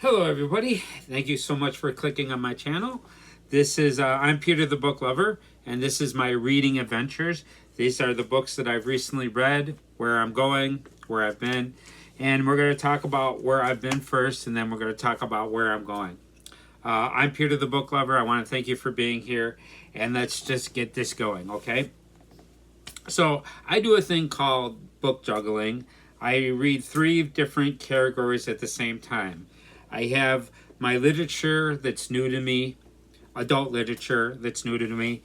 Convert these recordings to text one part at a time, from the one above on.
Hello everybody, thank you so much for clicking on my channel. This is I'm Peter the Book Lover, and this is my reading adventures. These are the books that I've recently read, where I'm going, where I've been, and we're going to talk about where I've been first, and then we're going to talk about where I'm going. I'm Peter the Book Lover. I want to thank you for being here, and let's just get this going, okay? So I do a thing called book juggling. I read 3 different categories at the same time. I have my literature that's new to me, adult literature that's new to me,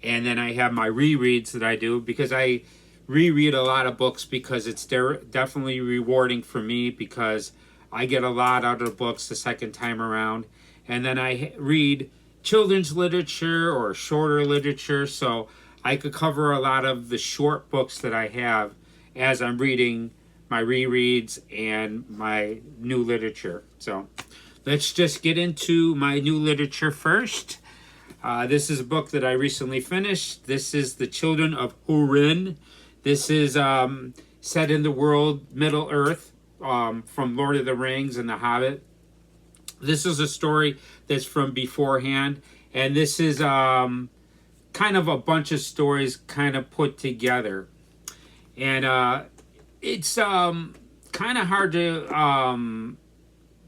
and then I have my rereads that I do, because I reread a lot of books because it's definitely rewarding for me, because I get a lot out of the books the second time around. And then I read children's literature or shorter literature, so I could cover a lot of the short books that I have as I'm reading my rereads and my new literature. So let's just get into my new literature first. This is a book that I recently finished. This is The Children of Hurin. This is set in the world Middle Earth, from Lord of the Rings and The Hobbit. This is a story that's from beforehand, and this is kind of a bunch of stories kind of put together. And it's kind of hard to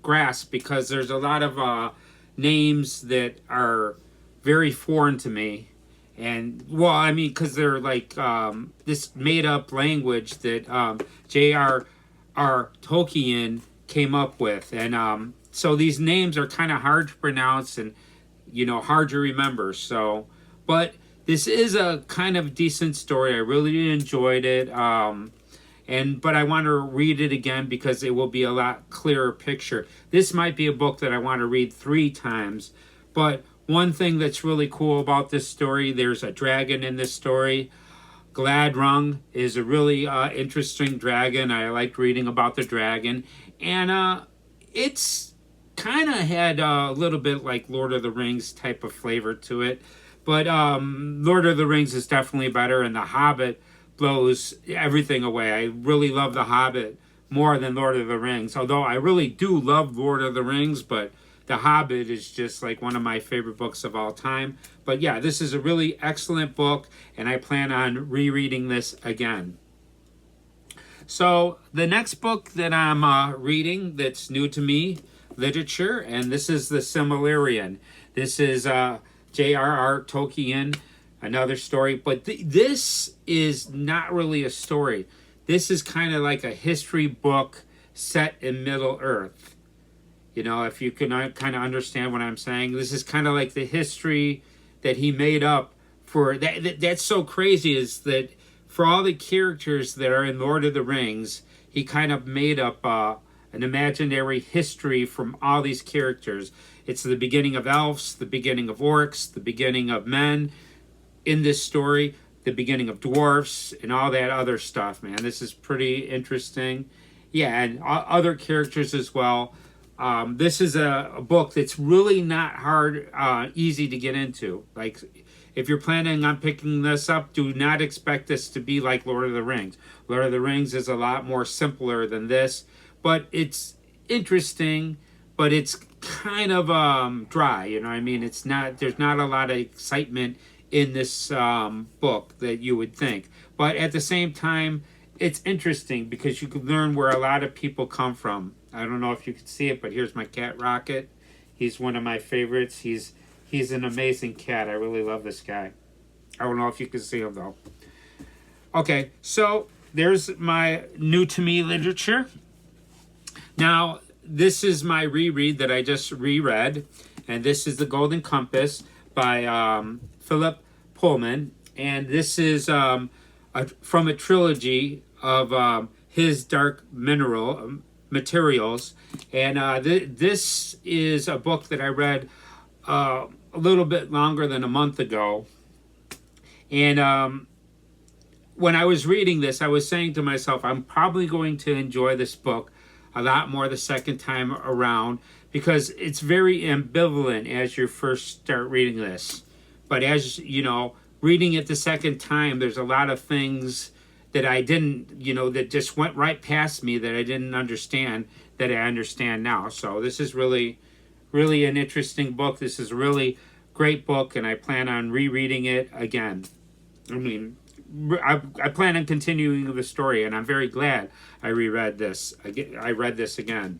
grasp, because there's a lot of names that are very foreign to me. And, well, I mean, because they're like this made-up language that J.R.R. Tolkien came up with. And so these names are kind of hard to pronounce and, hard to remember. So, but this is a kind of decent story. I really enjoyed it. But I want to read it again because it will be a lot clearer picture. This might be a book that I want to read 3 times. But one thing that's really cool about this story, there's a dragon in this story. Gladrung is a really interesting dragon. I liked reading about the dragon. And it's kind of had a little bit like Lord of the Rings type of flavor to it. But Lord of the Rings is definitely better, and The Hobbit blows everything away. I really love The Hobbit more than Lord of the Rings, although I really do love Lord of the Rings, but The Hobbit is just like one of my favorite books of all time. But yeah, this is a really excellent book, and I plan on rereading this again. So the next book that I'm reading that's new to me, literature, and this is The Silmarillion. This is J.R.R. Tolkien, another story, but this is not really a story. This is kind of like a history book set in Middle Earth. If you can kind of understand what I'm saying, this is kind of like the history that he made up for that. That's so crazy, is that for all the characters that are in Lord of the Rings, he kind of made up an imaginary history from all these characters. It's the beginning of elves, the beginning of orcs, the beginning of men in this story, the beginning of dwarfs, and all that other stuff, man. This is pretty interesting. Yeah, and other characters as well. This is a book that's really not hard, easy to get into. Like, if you're planning on picking this up, do not expect this to be like Lord of the Rings. Lord of the Rings is a lot more simpler than this, but it's interesting, but it's kind of dry, I mean? There's not a lot of excitement in this book that you would think. But at the same time, it's interesting because you can learn where a lot of people come from. I don't know if you can see it, but here's my cat, Rocket. He's one of my favorites. He's an amazing cat. I really love this guy. I don't know if you can see him, though. Okay, so there's my new to me literature. Now, this is my reread that I just reread, and this is The Golden Compass by Philip Pullman, and this is from a trilogy of his Dark Materials, and this is a book that I read a little bit longer than a month ago. And when I was reading this, I was saying to myself, I'm probably going to enjoy this book a lot more the second time around, because it's very ambivalent as you first start reading this. But as reading it the second time, there's a lot of things that I didn't, that just went right past me, that I didn't understand, that I understand now. So this is really, really an interesting book. This is a really great book, and I plan on rereading it again. I mean, I plan on continuing the story, and I'm very glad I reread this. I read this again.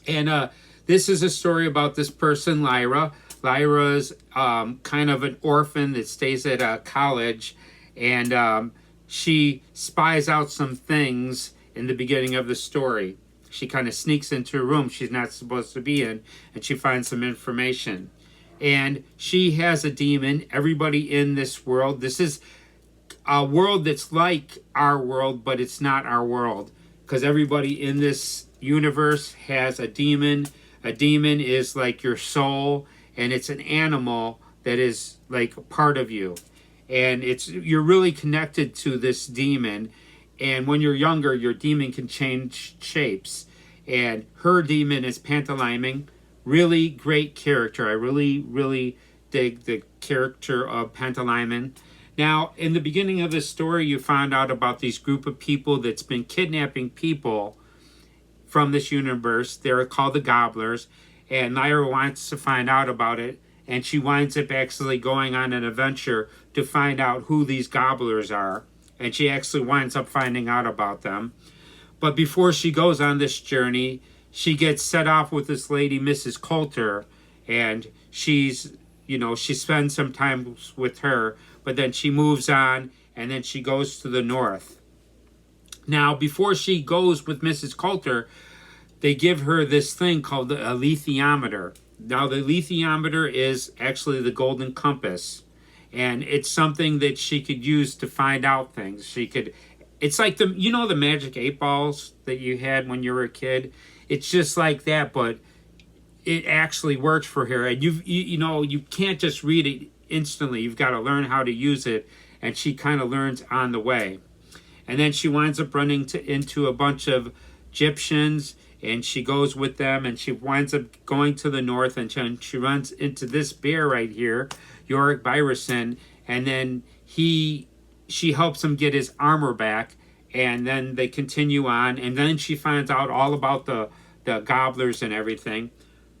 And this is a story about this person, Lyra. Lyra's kind of an orphan that stays at a college, and she spies out some things in the beginning of the story. She kind of sneaks into a room she's not supposed to be in, and she finds some information. And she has a demon. Everybody in this world, this is a world that's like our world, but it's not our world, because everybody in this universe has a demon. A demon is like your soul, and it's an animal that is like part of you, and you're really connected to this demon. And when you're younger, your demon can change shapes, and her demon is Pantalaimon. Really great character. I really dig the character of Pantalaimon. Now, in the beginning of this story, you found out about these group of people that's been kidnapping people from this universe. They're called the Gobblers, and Lyra wants to find out about it, and she winds up actually going on an adventure to find out who these Gobblers are, and she actually winds up finding out about them. But before she goes on this journey, she gets set off with this lady, Mrs. Coulter, and she spends some time with her, but then she moves on, and then she goes to the north. Now, before she goes with Mrs. Coulter, they give her this thing called a alethiometer. Now, the alethiometer is actually the golden compass, and it's something that she could use to find out things. It's like the magic 8 balls that you had when you were a kid. It's just like that, but it actually works for her. And you can't just read it instantly. You've got to learn how to use it, and she kind of learns on the way. And then she winds up running into a bunch of Egyptians, and she goes with them, and she winds up going to the north, and she runs into this bear right here, Yorick Byrison, and then she helps him get his armor back, and then they continue on, and then she finds out all about the Gobblers and everything.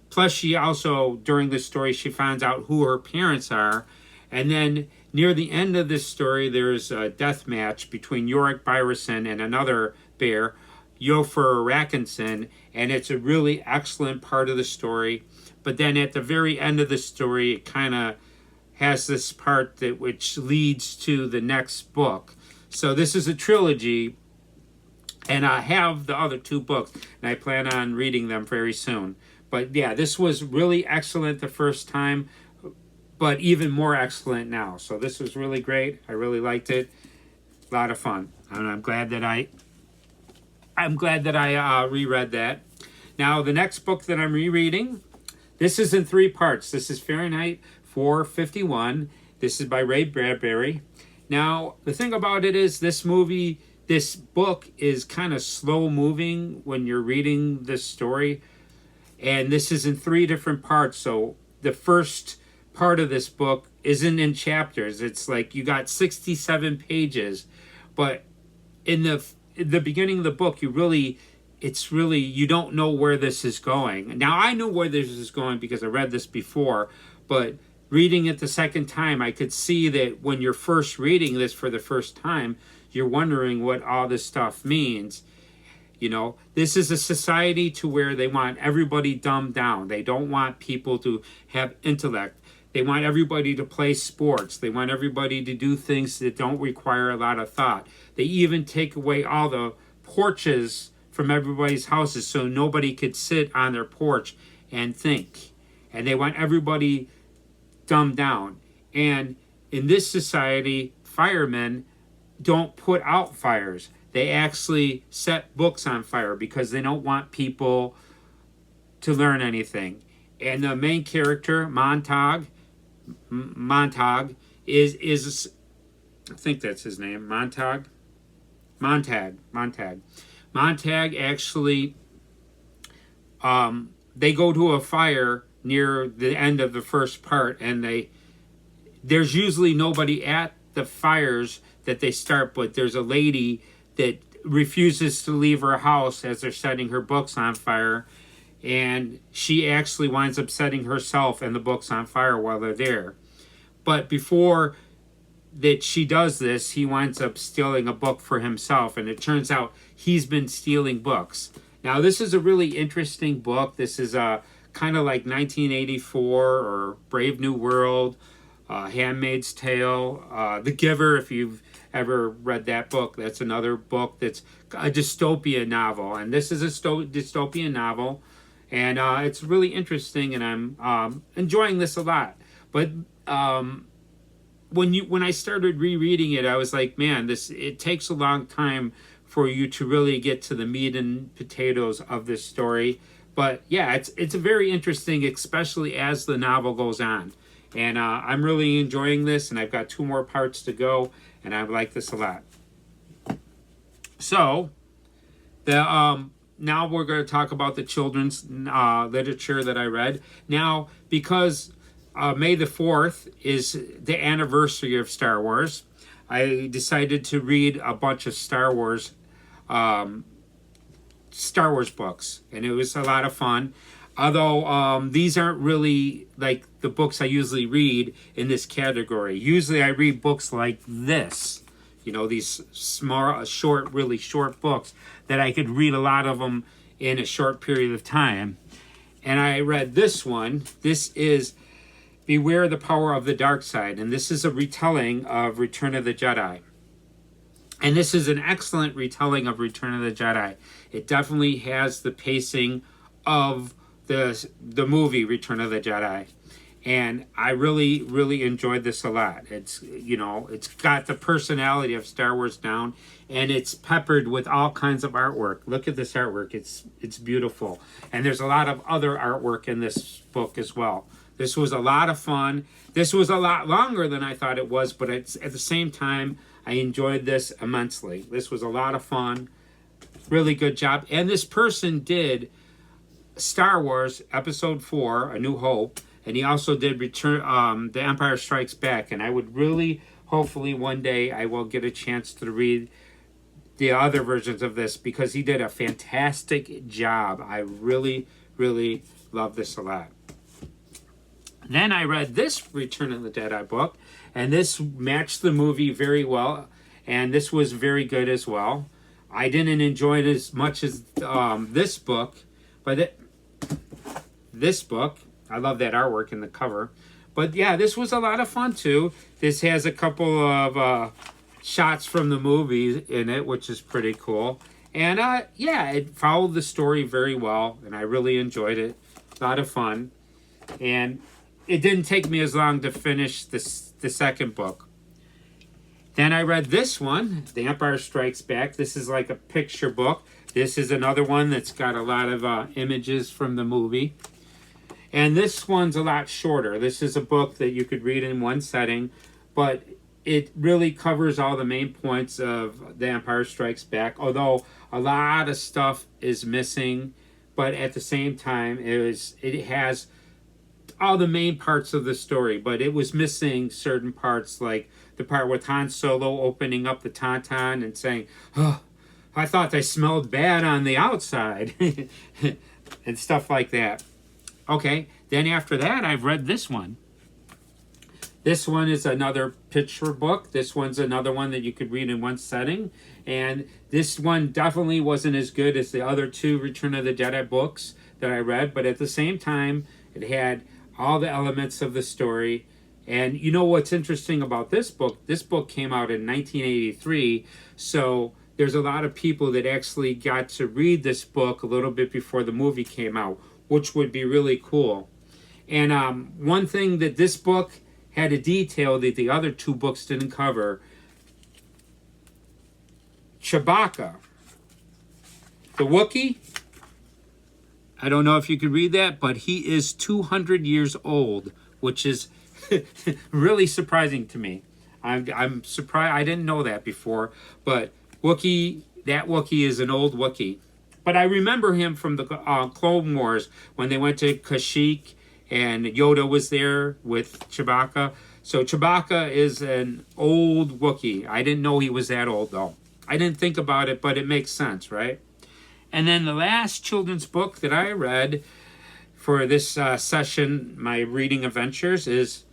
Plus, she also, during this story, she finds out who her parents are, and then near the end of this story, there's a death match between Yorick Byrison and another bear, Yofor Rackinson, and it's a really excellent part of the story. But then at the very end of the story, it kind of has this part which leads to the next book. So this is a trilogy, and I have the other 2 books, and I plan on reading them very soon. But yeah, this was really excellent the first time, but even more excellent now. So this was really great. I really liked it. A lot of fun, and I'm glad that I reread that. Now, the next book that I'm rereading, this is in 3 parts. This is Fahrenheit 451. This is by Ray Bradbury. Now, the thing about it is this book is kind of slow moving when you're reading this story. And this is in 3 different parts. So the first part of this book isn't in chapters. It's like you got 67 pages. But in the beginning of the book, you don't know where this is going. Now, I knew where this is going because I read this before, but reading it the second time, I could see that when you're first reading this for the first time, you're wondering what all this stuff means. This is a society to where they want everybody dumbed down. They don't want people to have intellect. They want everybody to play sports. They want everybody to do things that don't require a lot of thought. They even take away all the porches from everybody's houses so nobody could sit on their porch and think. And they want everybody dumbed down. And in this society, firemen don't put out fires. They actually set books on fire because they don't want people to learn anything. And the main character, Montag, is I think that's his name, Montag actually, they go to a fire near the end of the first part, and there's usually nobody at the fires that they start, but there's a lady that refuses to leave her house as they're setting her books on fire, and she actually winds up setting herself and the books on fire while they're there. But before that she does this, he winds up stealing a book for himself, and it turns out he's been stealing books. Now, this is a really interesting book. This is kind of like 1984 or Brave New World, Handmaid's Tale, The Giver, if you've ever read that book. That's another book that's a dystopian novel, and this is a dystopian novel, and it's really interesting, and I'm enjoying this a lot. But when I started rereading it, I was like, man, it takes a long time for you to really get to the meat and potatoes of this story. But yeah, it's a very interesting, especially as the novel goes on. And I'm really enjoying this, and I've got 2 more parts to go, and I like this a lot. So, now we're going to talk about the children's literature that I read. Now, because May the 4th is the anniversary of Star Wars, I decided to read a bunch of Star Wars books, and it was a lot of fun. Although these aren't really like the books I usually read in this category. Usually I read books like this, these small, really short books that I could read a lot of them in a short period of time. And I read this one. This is Beware the Power of the Dark Side, and this is a retelling of Return of the Jedi. And this is an excellent retelling of Return of the Jedi. It definitely has the pacing of the movie Return of the Jedi, and I really, really enjoyed this a lot. It's got the personality of Star Wars down, and it's peppered with all kinds of artwork. Look at this artwork. It's beautiful, and there's a lot of other artwork in this book as well. This was a lot of fun. This was a lot longer than I thought it was, but at the same time, I enjoyed this immensely. This was a lot of fun. Really good job. And this person did Star Wars Episode 4, A New Hope, and he also did The Empire Strikes Back. And I would really, hopefully one day, I will get a chance to read the other versions of this, because he did a fantastic job. I really, really love this a lot. Then I read this Return of the Jedi book, and this matched the movie very well, and this was very good as well. I didn't enjoy it as much as this book, but this book, I love that artwork in the cover. But yeah, this was a lot of fun too. This has a couple of shots from the movie in it, which is pretty cool. And yeah, it followed the story very well, and I really enjoyed it. A lot of fun. And it didn't take me as long to finish the second book. Then I read this one, The Empire Strikes Back. This is like a picture book. This is another one that's got a lot of images from the movie. And this one's a lot shorter. This is a book that you could read in one setting, but it really covers all the main points of The Empire Strikes Back, although a lot of stuff is missing, but at the same time, it has all the main parts of the story, but it was missing certain parts, like the part with Han Solo opening up the Tauntaun and saying, "Oh, I thought they smelled bad on the outside," and stuff like that. Okay, then after that, I've read this one. This one is another picture book. This one's another one that you could read in one setting. And this one definitely wasn't as good as the other 2 Return of the Jedi books that I read, but at the same time, it had all the elements of the story. And you know what's interesting about this book? This book came out in 1983, so there's a lot of people that actually got to read this book a little bit before the movie came out, which would be really cool. And one thing that this book had a detail that the other 2 books didn't cover: Chewbacca, the Wookiee. I don't know if you could read that, but he is 200 years old, which is really surprising to me. I'm surprised. I didn't know that before, but that Wookiee is an old Wookiee. But I remember him from the Clone Wars when they went to Kashyyyk and Yoda was there with Chewbacca. So Chewbacca is an old Wookiee. I didn't know he was that old, though. I didn't think about it, but it makes sense, right? And then the last children's book that I read for this session, my reading adventures, is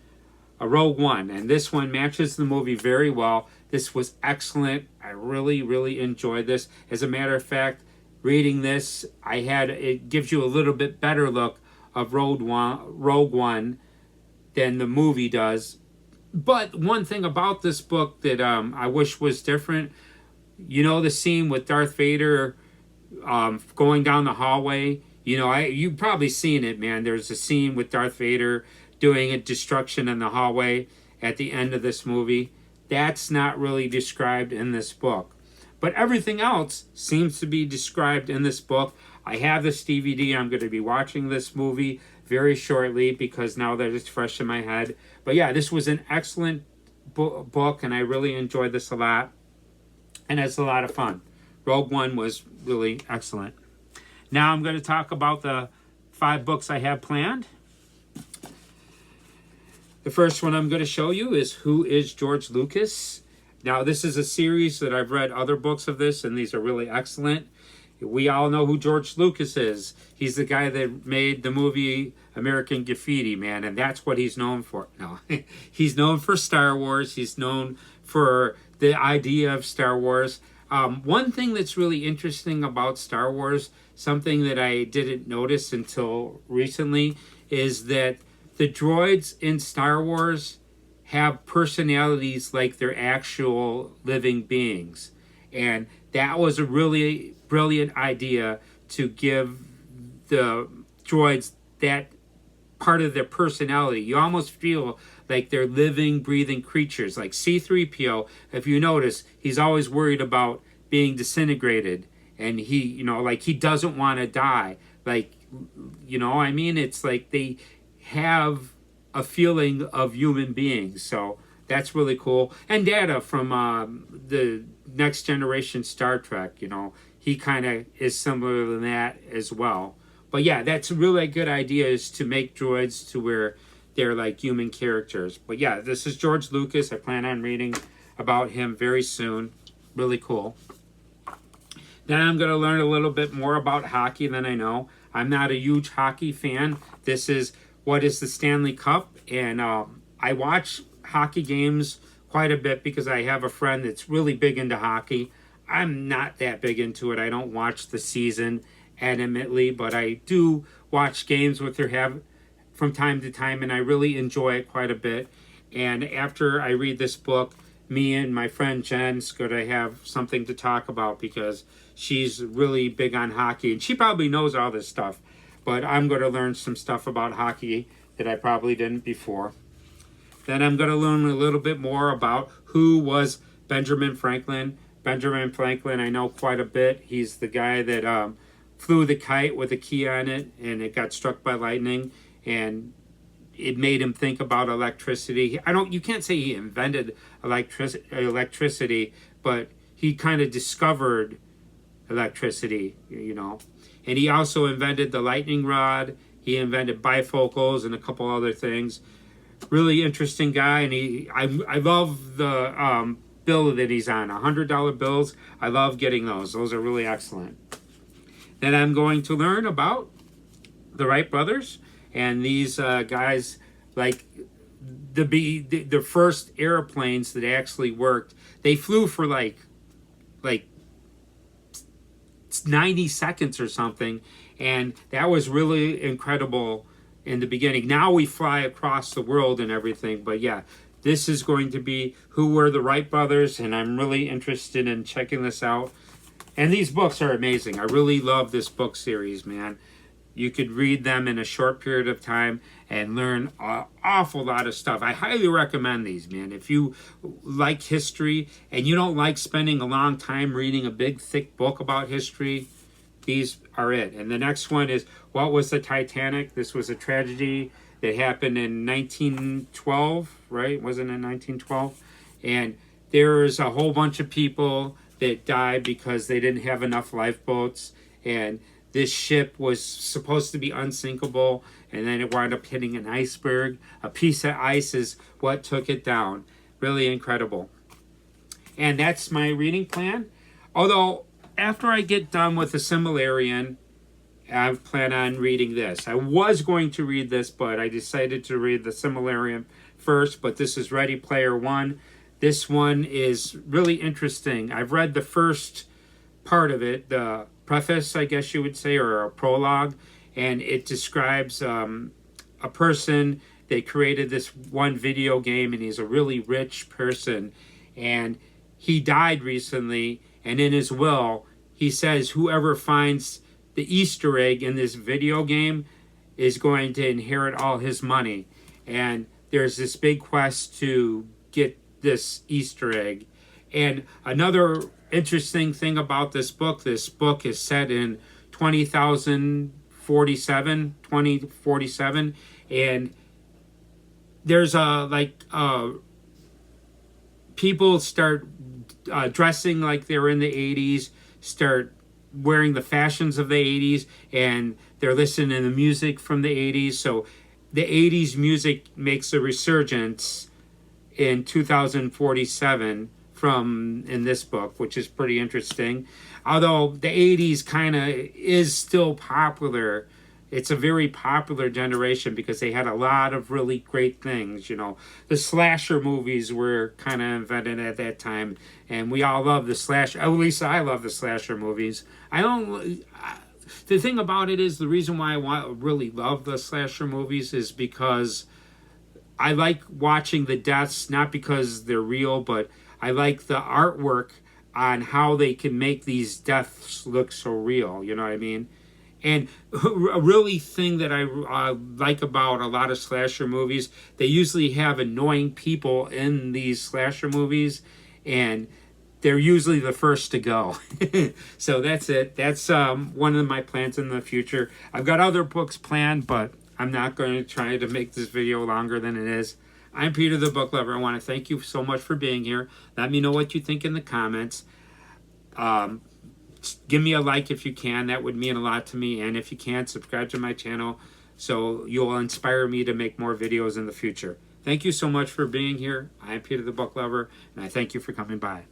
a Rogue One, and this one matches the movie very well. This was excellent. I really, really enjoyed this. As a matter of fact, reading this, it gives you a little bit better look of Rogue One than the movie does. But one thing about this book that I wish was different, you know, the scene with Darth Vader going down the hallway. You know, you've probably seen it, man. There's a scene with Darth Vader doing a destruction in the hallway at the end of this movie. That's not really described in this book. But everything else seems to be described in this book. I have this DVD. I'm going to be watching this movie very shortly because now that it's fresh in my head. But yeah, this was an excellent book, and I really enjoyed this a lot. And it's a lot of fun. Rogue One was really excellent. Now I'm going to talk about the 5 books I have planned. The first one I'm going to show you is Who is George Lucas? Now, this is a series that I've read other books of this, and these are really excellent. We all know who George Lucas is. He's the guy that made the movie American Graffiti, man, and that's what he's known for. No, he's known for Star Wars. He's known for the idea of Star Wars. One thing that's really interesting about Star Wars, something that I didn't notice until recently, is that the droids in Star Wars have personalities like they're actual living beings. And that was a really brilliant idea to give the droids that part of their personality. You almost feel like they're living, breathing creatures. Like C-3PO, if you notice, he's always worried about being disintegrated. And he, you know, like he doesn't want to die. Like, you know, I mean, it's like they have a feeling of human beings. So that's really cool. And Data from the Next Generation Star Trek, you know, he kind of is similar to that as well. But yeah, that's a really good idea, is to make droids to where they're like human characters. But yeah, this is George Lucas. I plan on reading about him very soon. Really cool. Then I'm going to learn a little bit more about hockey than I know. I'm not a huge hockey fan. This is What is the Stanley Cup? And I watch hockey games quite a bit because I have a friend that's really big into hockey. I'm not that big into it. I don't watch the season adamantly, but I do watch games with her from time to time, and I really enjoy it quite a bit. And after I read this book, me and my friend Jen's going to have something to talk about because she's really big on hockey, and she probably knows all this stuff. But I'm going to learn some stuff about hockey that I probably didn't before. Then I'm going to learn a little bit more about who was Benjamin Franklin. Benjamin Franklin, I know quite a bit. He's the guy that flew the kite with a key on it, and it got struck by lightning, and it made him think about electricity. You can't say he invented electricity, but he kind of discovered electricity, you know. And he also invented the lightning rod. He invented bifocals and a couple other things. Really interesting guy, and I love the bill that he's on, $100 bills. I love getting those. Those are really excellent. Then I'm going to learn about the Wright brothers, and these guys, like the first airplanes that actually worked. They flew for like 90 seconds or something, and that was really incredible in the beginning. Now we fly across the world and everything, but yeah, this is going to be who were the Wright brothers, and I'm really interested in checking this out. And these books are amazing. I really love this book series, man. You could read them in a short period of time and learn an awful lot of stuff. I highly recommend these, man. If you like history and you don't like spending a long time reading a big, thick book about history, these are it. And the next one is What Was the Titanic? This was a tragedy that happened in 1912, right? Wasn't it 1912? And there's a whole bunch of people that died because they didn't have enough lifeboats, and this ship was supposed to be unsinkable, and then it wound up hitting an iceberg. A piece of ice is what took it down. Really incredible. And that's my reading plan. Although, after I get done with the Silmarillion, I plan on reading this. I was going to read this, but I decided to read the Silmarillion first, but this is Ready Player One. This one is really interesting. I've read the first part of it, the preface, I guess you would say, or a prologue, and it describes a person. They created this one video game, and he's a really rich person, and he died recently, and in his will, he says whoever finds the Easter egg in this video game is going to inherit all his money. And there's this big quest to get this Easter egg. And another interesting thing about this book is set in 2047, and there's people start dressing like they're in the 80s, start wearing the fashions of the 80s, and they're listening to the music from the 80s. So the 80s music makes a resurgence in 2047 from in this book, which is pretty interesting. Although the 80s kind of is still popular, it's a very popular generation because they had a lot of really great things. You know, the slasher movies were kind of invented at that time, and we all love the slasher. At least I love the slasher movies. The thing about it is, the reason why I really love the slasher movies is because I like watching the deaths, not because they're real, but I like the artwork on how they can make these deaths look so real. You know what I mean? And a really thing that I like about a lot of slasher movies, they usually have annoying people in these slasher movies, and they're usually the first to go. So that's it. That's one of my plans in the future. I've got other books planned, but I'm not going to try to make this video longer than it is. I'm Peter the Book Lover. I want to thank you so much for being here. Let me know what you think in the comments. Give me a like if you can. That would mean a lot to me. And if you can, subscribe to my channel so you'll inspire me to make more videos in the future. Thank you so much for being here. I'm Peter the Book Lover, and I thank you for coming by.